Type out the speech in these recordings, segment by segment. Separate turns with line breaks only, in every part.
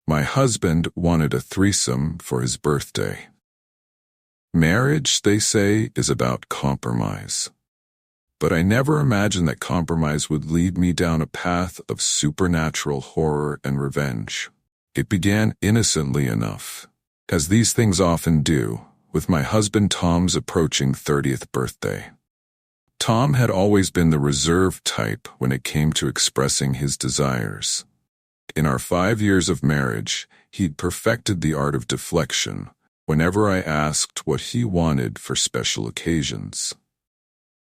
My husband wanted a threesome for his birthday. Marriage, they say, is about compromise. But I never imagined that compromise would lead me down a path of supernatural horror and revenge. It began innocently enough, as these things often do, with my husband Tom's approaching 30th birthday. Tom had always been the reserved type when it came to expressing his desires. In our 5 years of marriage, he'd perfected the art of deflection whenever I asked what he wanted for special occasions.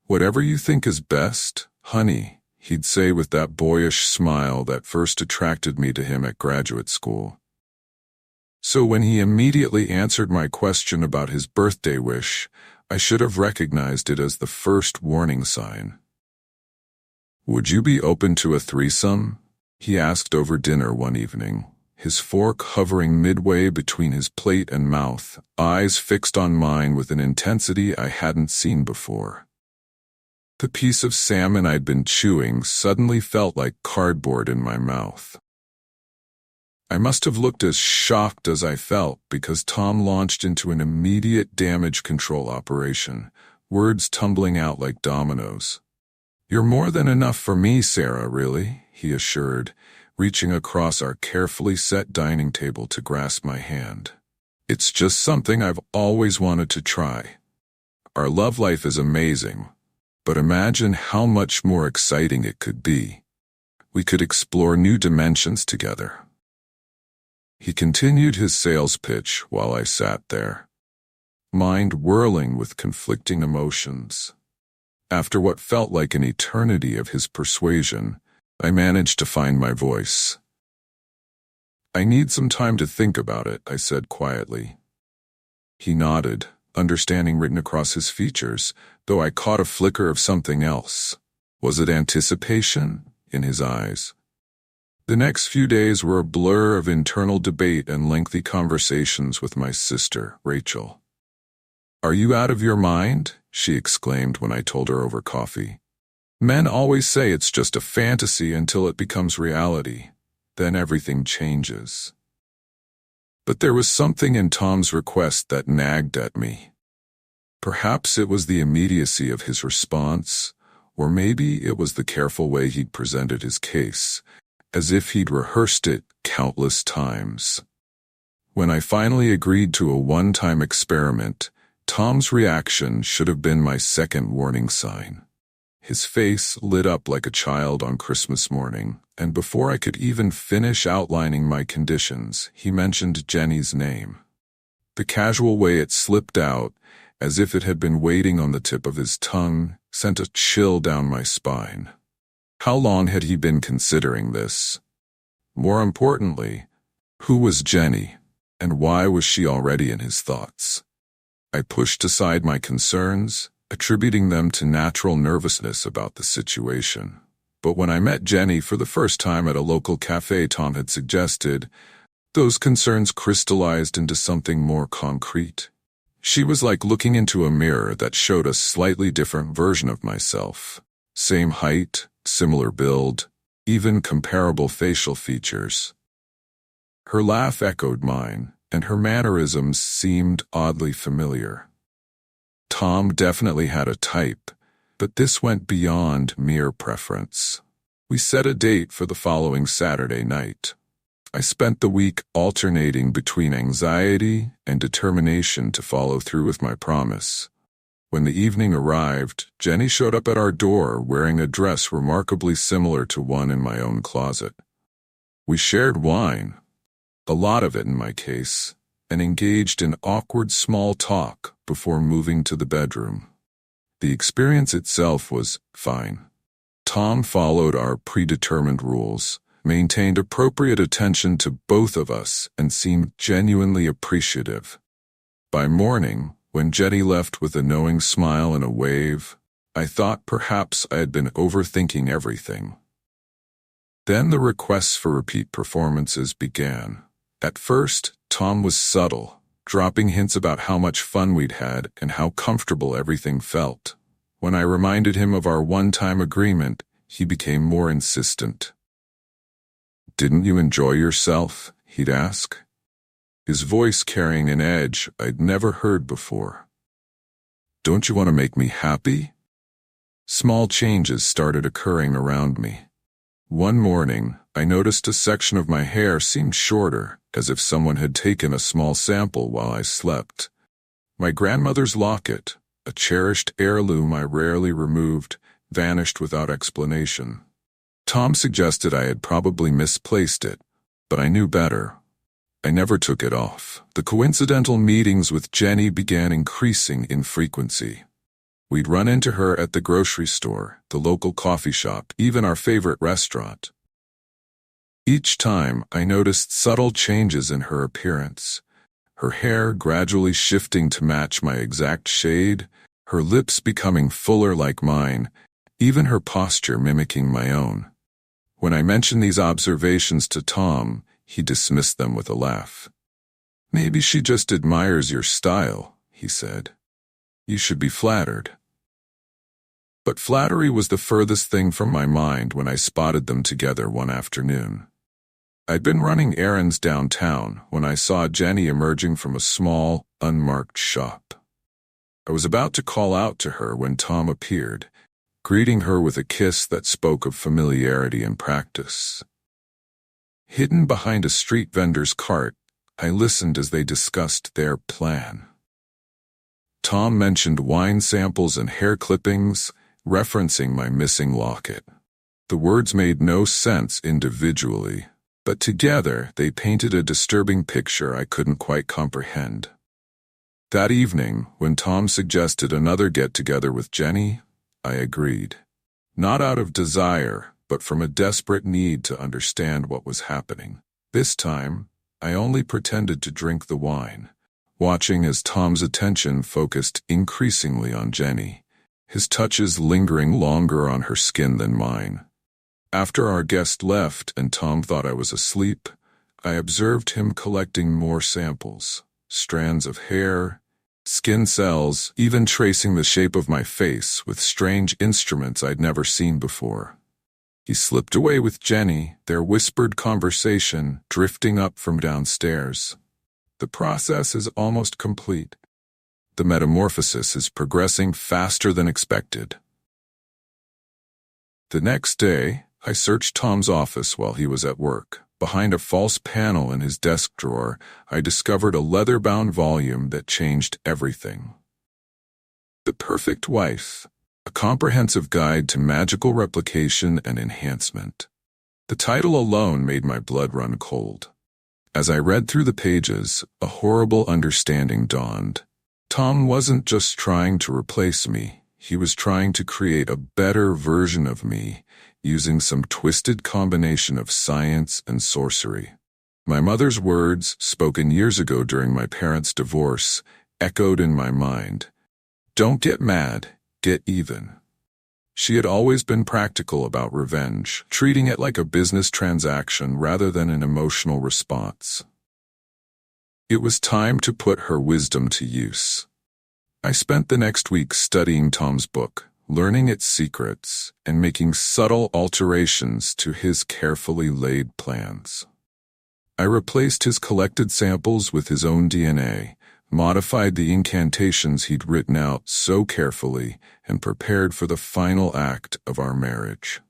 "Whatever you think is best, honey," he'd say with that boyish smile that first attracted me to him at graduate school. So when he immediately answered my question about his birthday wish, I should have recognized it as the first warning sign. "Would you be open to a threesome?" he asked over dinner one evening, his fork hovering midway between his plate and mouth, eyes fixed on mine with an intensity I hadn't seen before. The piece of salmon I'd been chewing suddenly felt like cardboard in my mouth. I must have looked as shocked as I felt because Tom launched into an immediate damage control operation, words tumbling out like dominoes. "You're more than enough for me, Sarah, really," he assured, reaching across our carefully set dining table to grasp my hand. "It's just something I've always wanted to try. Our love life is amazing, but imagine how much more exciting it could be. We could explore new dimensions together." He continued his sales pitch while I sat there, mind whirling with conflicting emotions. After what felt like an eternity of his persuasion, I managed to find my voice. "I need some time to think about it," I said quietly. He nodded, understanding written across his features, though I caught a flicker of something else. Was it anticipation in his eyes? The next few days were a blur of internal debate and lengthy conversations with my sister, Rachel. "Are you out of your mind?" she exclaimed when I told her over coffee. "Men always say it's just a fantasy until it becomes reality. Then everything changes." But there was something in Tom's request that nagged at me. Perhaps it was the immediacy of his response, or maybe it was the careful way he'd presented his case, as if he'd rehearsed it countless times. When I finally agreed to a one-time experiment, Tom's reaction should have been my second warning sign. His face lit up like a child on Christmas morning, and before I could even finish outlining my conditions, he mentioned Jenny's name. The casual way it slipped out, as if it had been waiting on the tip of his tongue, sent a chill down my spine. How long had he been considering this? More importantly, who was Jenny, and why was she already in his thoughts? I pushed aside my concerns, attributing them to natural nervousness about the situation. But when I met Jenny for the first time at a local cafe Tom had suggested, those concerns crystallized into something more concrete. She was like looking into a mirror that showed a slightly different version of myself. Same height, similar build, even comparable facial features. Her laugh echoed mine, and her mannerisms seemed oddly familiar. Tom definitely had a type, but this went beyond mere preference. We set a date for the following Saturday night. I spent the week alternating between anxiety and determination to follow through with my promise. When the evening arrived, Jenny showed up at our door wearing a dress remarkably similar to one in my own closet. We shared wine, a lot of it in my case, and engaged in awkward small talk before moving to the bedroom. The experience itself was fine. Tom followed our predetermined rules, maintained appropriate attention to both of us, and seemed genuinely appreciative. By morning, when Jenny left with a knowing smile and a wave, I thought perhaps I had been overthinking everything. Then the requests for repeat performances began. At first, Tom was subtle, dropping hints about how much fun we'd had and how comfortable everything felt. When I reminded him of our one-time agreement, he became more insistent. "Didn't you enjoy yourself?" he'd ask, his voice carrying an edge I'd never heard before. Don't you want to make me happy? Small changes started occurring around me. One morning, I noticed a section of my hair seemed shorter, as if someone had taken a small sample while I slept. My grandmother's locket, a cherished heirloom I rarely removed, vanished without explanation. Tom suggested I had probably misplaced it, but I knew better. I never took it off. The coincidental meetings with Jenny began increasing in frequency. We'd run into her at the grocery store, the local coffee shop, even our favorite restaurant. Each time, I noticed subtle changes in her appearance. Her hair gradually shifting to match my exact shade, her lips becoming fuller like mine, even her posture mimicking my own. When I mentioned these observations to Tom, he dismissed them with a laugh. Maybe she just admires your style, he said. You should be flattered. But flattery was the furthest thing from my mind when I spotted them together one afternoon. I'd been running errands downtown when I saw Jenny emerging from a small, unmarked shop. I was about to call out to her when Tom appeared, greeting her with a kiss that spoke of familiarity and practice. Hidden behind a street vendor's cart, I listened as they discussed their plan. Tom mentioned wine samples and hair clippings, referencing my missing locket. The words made no sense individually, but together they painted a disturbing picture I couldn't quite comprehend. That evening, when Tom suggested another get-together with Jenny, I agreed. Not out of desire, but from a desperate need to understand what was happening. This time, I only pretended to drink the wine, watching as Tom's attention focused increasingly on Jenny, his touches lingering longer on her skin than mine. After our guest left and Tom thought I was asleep, I observed him collecting more samples, strands of hair, skin cells, even tracing the shape of my face with strange instruments I'd never seen before. He slipped away with Jenny, their whispered conversation drifting up from downstairs. The process is almost complete. The metamorphosis is progressing faster than expected. The next day, I searched Tom's office while he was at work. Behind a false panel in his desk drawer, I discovered a leather-bound volume that changed everything. The Perfect Wife, a comprehensive guide to magical replication and enhancement. The title alone made my blood run cold. As I read through the pages, a horrible understanding dawned. Tom wasn't just trying to replace me, he was trying to create a better version of me, using some twisted combination of science and sorcery. My mother's words, spoken years ago during my parents' divorce, echoed in my mind. Don't get mad, get even. She had always been practical about revenge, treating it like a business transaction rather than an emotional response. It was time to put her wisdom to use. I spent the next week studying Tom's book, learning its secrets, and making subtle alterations to his carefully laid plans. I replaced his collected samples with his own DNA, modified the incantations he'd written out so carefully, and prepared for the final act of our marriage.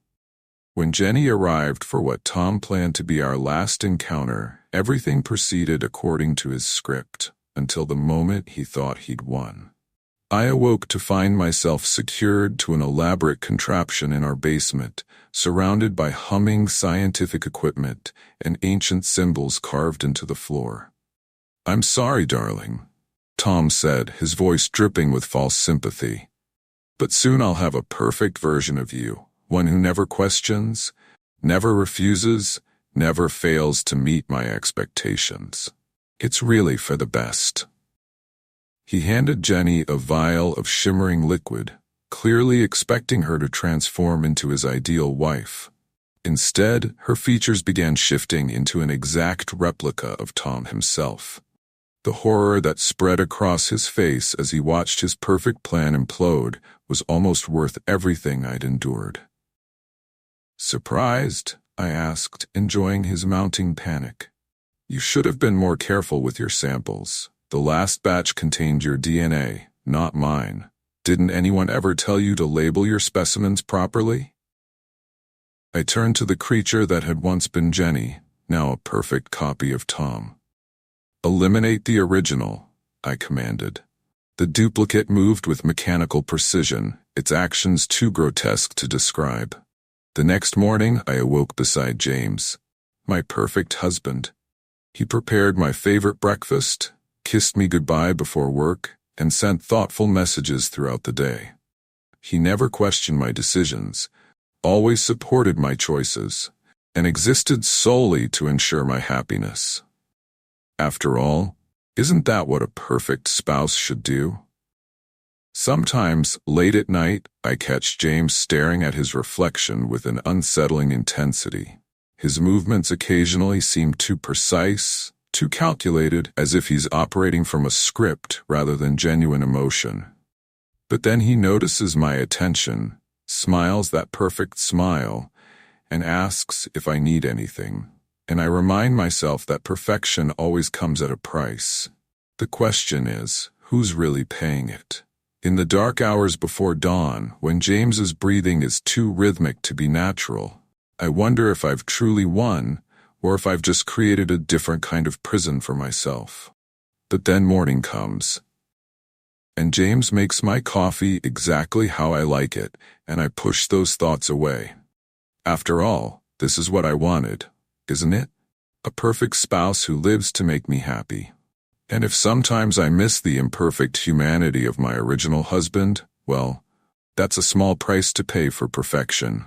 When Jenny arrived for what Tom planned to be our last encounter, everything proceeded according to his script, until the moment he thought he'd won. I awoke to find myself secured to an elaborate contraption in our basement, surrounded by humming scientific equipment and ancient symbols carved into the floor. "I'm sorry, darling," Tom said, his voice dripping with false sympathy. "But soon I'll have a perfect version of you, one who never questions, never refuses, never fails to meet my expectations. It's really for the best." He handed Jenny a vial of shimmering liquid, clearly expecting her to transform into his ideal wife. Instead, her features began shifting into an exact replica of Tom himself. The horror that spread across his face as he watched his perfect plan implode was almost worth everything I'd endured. "Surprised?" I asked, enjoying his mounting panic. You should have been more careful with your samples. The last batch contained your DNA, not mine. Didn't anyone ever tell you to label your specimens properly? I turned to the creature that had once been Jenny, now a perfect copy of Tom. Eliminate the original, I commanded. The duplicate moved with mechanical precision, its actions too grotesque to describe. The next morning, I awoke beside James, my perfect husband. He prepared my favorite breakfast, kissed me goodbye before work, and sent thoughtful messages throughout the day. He never questioned my decisions, always supported my choices, and existed solely to ensure my happiness. After all, isn't that what a perfect spouse should do? Sometimes, late at night, I catch James staring at his reflection with an unsettling intensity. His movements occasionally seem too precise, too calculated, as if he's operating from a script rather than genuine emotion. But then he notices my attention, smiles that perfect smile, and asks if I need anything. And I remind myself that perfection always comes at a price. The question is, who's really paying it? In the dark hours before dawn, when James's breathing is too rhythmic to be natural, I wonder if I've truly won, or if I've just created a different kind of prison for myself. But then morning comes, and James makes my coffee exactly how I like it, and I push those thoughts away. After all, this is what I wanted, isn't it? A perfect spouse who lives to make me happy. And if sometimes I miss the imperfect humanity of my original husband, well, that's a small price to pay for perfection.